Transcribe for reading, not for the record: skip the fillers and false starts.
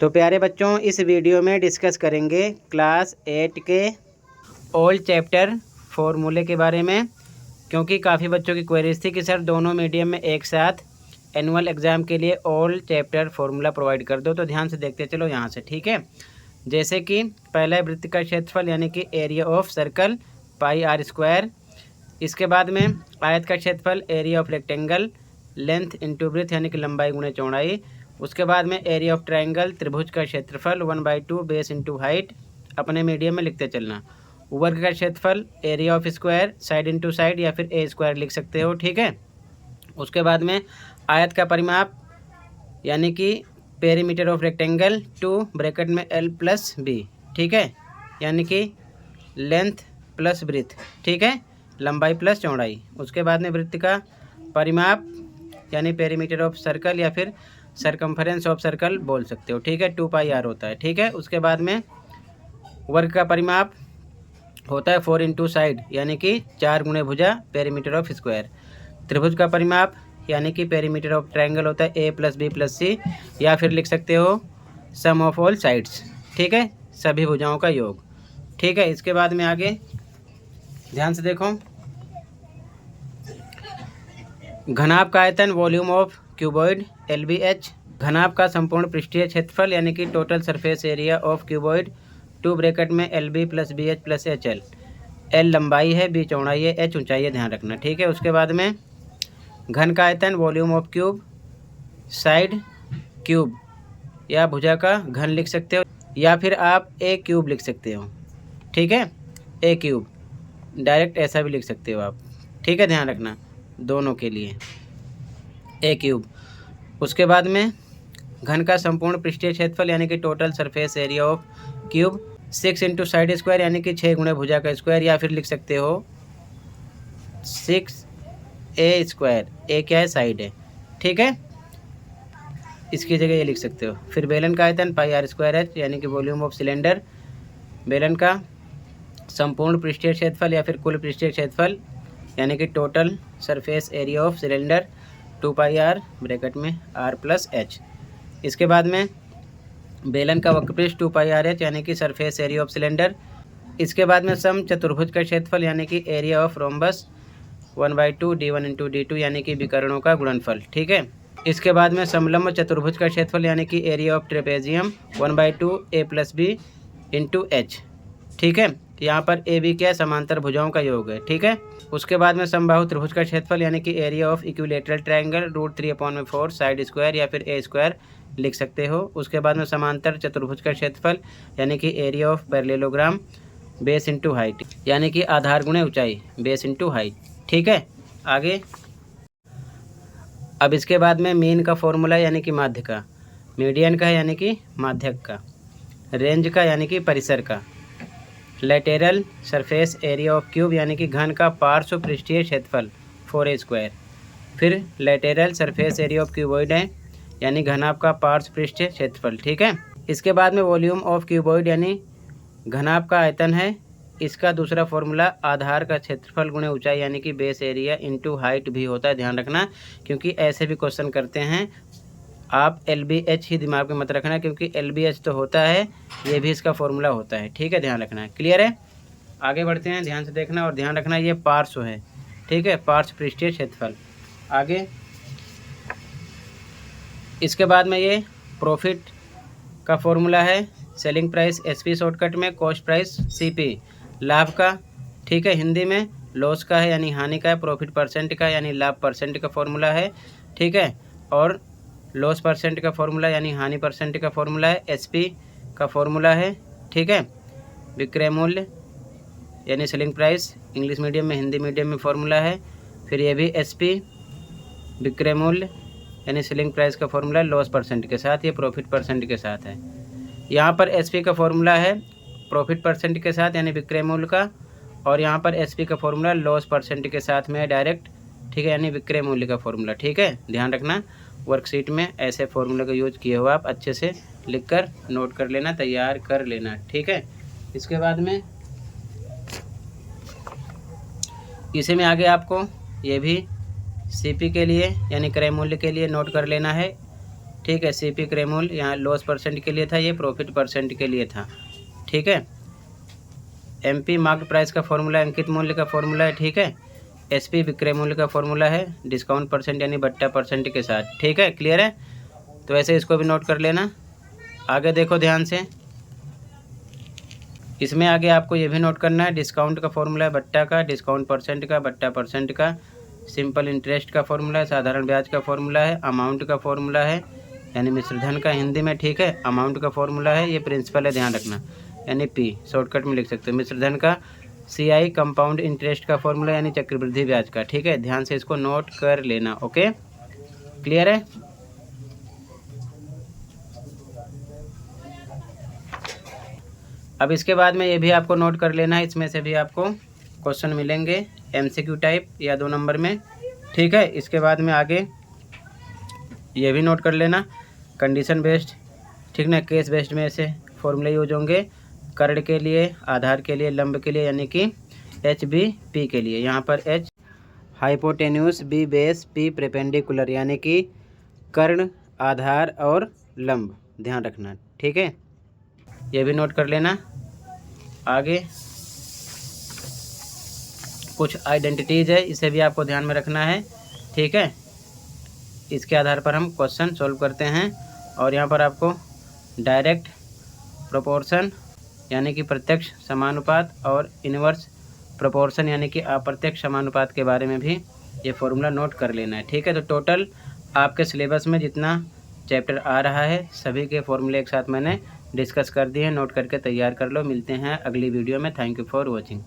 तो प्यारे बच्चों, इस वीडियो में डिस्कस करेंगे क्लास 8 के ओल्ड चैप्टर फॉर्मूले के बारे में, क्योंकि काफ़ी बच्चों की क्वेरीज थी कि सर दोनों मीडियम में एक साथ एनुअल एग्ज़ाम के लिए ओल्ड चैप्टर फॉर्मूला प्रोवाइड कर दो। तो ध्यान से देखते चलो यहाँ से, ठीक है। जैसे कि पहला है वृत्त का क्षेत्रफल यानी कि area of circle pi R square. इसके बाद में आयत का क्षेत्रफल area of rectangle length into breadth यानी कि लंबाई गुणे चौड़ाई। उसके बाद में एरिया ऑफ ट्रायंगल त्रिभुज का क्षेत्रफल 1/2 बेस इंटू हाइट। अपने मीडियम में लिखते चलना। वर्ग का क्षेत्रफल area of square side into side या फिर ए स्क्वायर लिख सकते हो, ठीक है। उसके बाद में आयत का परिमाप यानी कि पेरीमीटर ऑफ रेक्टेंगल 2 ब्रैकेट में L प्लस बी, ठीक है, यानी कि लेंथ प्लस ब्रेथ, ठीक है, लंबाई प्लस चौड़ाई। उसके बाद में वृत्त का परिमाप यानी पेरीमीटर ऑफ सर्कल या फिर सरकमफरेंस ऑफ सर्कल बोल सकते हो, ठीक है, 2πr होता है, ठीक है। उसके बाद में वर्ग का परिमाप होता है 4 इंटू साइड यानी कि 4 गुणे भुजा पेरीमीटर ऑफ स्क्वायर। त्रिभुज का परिमाप यानी कि पेरीमीटर ऑफ ट्रायंगल होता है A plus B plus C या फिर लिख सकते हो सम ऑफ ऑल साइड्स, ठीक है, सभी भुजाओं का योग, ठीक है। इसके बाद में आगे ध्यान से देखो, घनाभ का आयतन वॉल्यूम ऑफ क्यूबॉइड LBH। घनाभ का संपूर्ण पृष्ठीय क्षेत्रफल यानी कि total surface area of cuboid 2 bracket में LB plus BH plus HL। L लंबाई है, B चौड़ाई है, H ऊंचाई है, ध्यान रखना, ठीक है। उसके बाद में घन का आयतन volume of cube side cube या भुजा का घन लिख सकते हो या फिर आप A क्यूब लिख सकते हो, ठीक है, A क्यूब डायरेक्ट ऐसा भी लिख सकते हो आप, ठीक है, ध्यान रखना दोनों के लिए A क्यूब। उसके बाद में घन का संपूर्ण पृष्ठीय क्षेत्रफल यानी कि total surface area of cube 6 into side square यानी कि 6 गुणे भुजा का स्क्वायर या फिर लिख सकते हो 6A स्क्वायर। A क्या है, साइड है, ठीक है, इसकी जगह ये लिख सकते हो। फिर बेलन का आयतन पाई आर स्क्वायर H यानी कि वॉल्यूम ऑफ सिलेंडर। बेलन का संपूर्ण पृष्ठीय क्षेत्रफल या फिर कुल पृष्ठीय क्षेत्रफल यानी कि total surface area of cylinder 2πr bracket में R प्लस H। इसके बाद में बेलन का वक्रपृष्ठ 2πrh यानी कि सरफेस एरिया ऑफ सिलेंडर। इसके बाद में सम चतुर्भुज का क्षेत्रफल यानी कि area of rhombus 1/2 D1 into D2 यानी कि विकर्णों का गुणनफल, ठीक है। इसके बाद में समलंब चतुर्भुज का क्षेत्रफल यानी कि area of trapezium 1/2 A plus B into H, ठीक है। यहाँ पर A B क्या समांतर भुजाओं का योग है, ठीक है। उसके बाद में समबाहु त्रिभुज का क्षेत्रफल यानी कि area of equilateral triangle √3/4 side square या फिर A स्क्वायर लिख सकते हो। उसके बाद में समांतर चतुर्भुज का क्षेत्रफल यानी कि area of parallelogram base into height यानी कि आधार गुणे ऊंचाई बेस इंटू हाइट, ठीक है। आगे अब इसके बाद में मीन का फॉर्मूला यानी कि माध्य का, मीडियन का यानी कि माध्यक का, रेंज का यानी कि परिसर का, lateral surface area of cube यानी कि घन का पार्श्व पृष्ठीय क्षेत्रफल 4A स्क्वायर। फिर lateral surface area of cuboid है यानी घनाभ का पार्श्व पृष्ठीय क्षेत्रफल, ठीक है। इसके बाद में वॉल्यूम ऑफ क्यूबॉइड यानी घनाभ का आयतन है। इसका दूसरा फॉर्मूला आधार का क्षेत्रफल गुणे ऊंचाई यानी कि बेस एरिया इंटू हाइट भी होता है, ध्यान रखना, क्योंकि ऐसे भी क्वेश्चन करते हैं। आप LBH ही दिमाग में मत रखना, क्योंकि LBH तो होता है, ये भी इसका फॉर्मूला होता है, ठीक है, ध्यान रखना, क्लियर है। आगे बढ़ते हैं, ध्यान से देखना और ध्यान रखना ये पार्श्व है, ठीक है, पार्श्व पृष्ठीय क्षेत्रफल। आगे इसके बाद में ये प्रॉफिट का फॉर्मूला है, सेलिंग प्राइस SP शॉर्टकट में, कॉस्ट प्राइस CP लाभ का, ठीक है, हिंदी में लॉस का है यानी हानि का है, प्रॉफिट परसेंट का यानी लाभ परसेंट का फॉर्मूला है, ठीक है, और लॉस परसेंट का फॉर्मूला यानी हानि परसेंट का फॉर्मूला है, SP का फॉर्मूला है, ठीक है। विक्रय मूल्य यानी सेलिंग प्राइस इंग्लिश मीडियम में, हिंदी मीडियम में फॉर्मूला है। फिर ये भी SP विक्रय मूल्य यानी सेलिंग प्राइस का फॉर्मूला लॉस परसेंट के साथ, ये प्रॉफिट परसेंट के साथ है। यहाँ पर SP का फॉर्मूला है प्रॉफिट परसेंट के साथ यानी विक्रय मूल्य का, और यहाँ पर SP का फॉर्मूला लॉस परसेंट के साथ में है डायरेक्ट, ठीक है, यानी विक्रय मूल्य का फॉर्मूला, ठीक है, ध्यान रखना। वर्कशीट में ऐसे फॉर्मूले का यूज किए हुआ आप अच्छे से लिखकर नोट कर लेना, तैयार कर लेना, ठीक है। इसके बाद में इसी में आगे आपको ये भी CP के लिए यानी क्रय मूल्य के लिए नोट कर लेना है, ठीक है। CP क्रैमूल यहाँ लॉस परसेंट के लिए था, ये प्रॉफिट परसेंट के लिए था। ठीक है। MP मार्केट प्राइस का फॉर्मूला अंकित मूल्य का फॉर्मूला है। ठीक है। SP विक्रय मूल्य का फॉर्मूला है डिस्काउंट परसेंट यानी बट्टा परसेंट के साथ। ठीक है, क्लियर है। तो ऐसे इसको भी नोट कर लेना। आगे देखो ध्यान से, इसमें आगे आपको ये भी नोट करना है डिस्काउंट का फॉर्मूला है बट्टा का, डिस्काउंट परसेंट का, बट्टा परसेंट का, सिंपल इंटरेस्ट का फॉर्मूला है, साधारण ब्याज का फॉर्मूला है, अमाउंट का फॉर्मूला है यानी मिश्रधन का हिंदी में। ठीक है। अमाउंट का फॉर्मूला है, ये प्रिंसिपल है, ध्यान रखना, यानी P शॉर्टकट में लिख सकते हो। मिश्रधन का CI कंपाउंड इंटरेस्ट का फॉर्मूला यानी चक्रवृद्धि ब्याज का। ठीक है, ध्यान से इसको नोट कर लेना। ओके, क्लियर है। अब इसके बाद में ये भी आपको नोट कर लेना है, इसमें से भी आपको क्वेश्चन मिलेंगे MCQ टाइप या 2 नंबर में। ठीक है। इसके बाद में आगे ये भी नोट कर लेना कंडीशन बेस्ड, ठीक ना, केस बेस्ड में से फॉर्मूले यूज होंगे कर्ण के लिए, आधार के लिए, लंब के लिए यानी कि HB P के लिए। यहाँ पर H hypotenuse, B base, P perpendicular यानी कि कर्ण, आधार और लंब, ध्यान रखना। ठीक है, ये भी नोट कर लेना। आगे कुछ आइडेंटिटीज़ है, इसे भी आपको ध्यान में रखना है। ठीक है, इसके आधार पर हम क्वेश्चन सॉल्व करते हैं। और यहाँ पर आपको डायरेक्ट प्रोपोर्शन यानी कि प्रत्यक्ष समानुपात और इनवर्स प्रोपोर्शन यानी कि अप्रत्यक्ष समानुपात के बारे में भी ये फॉर्मूला नोट कर लेना है। ठीक है। तो टोटल आपके सिलेबस में जितना चैप्टर आ रहा है सभी के फॉर्मूले एक साथ मैंने डिस्कस कर दिए हैं, नोट करके तैयार कर लो। मिलते हैं अगली वीडियो में। Thank you for watching.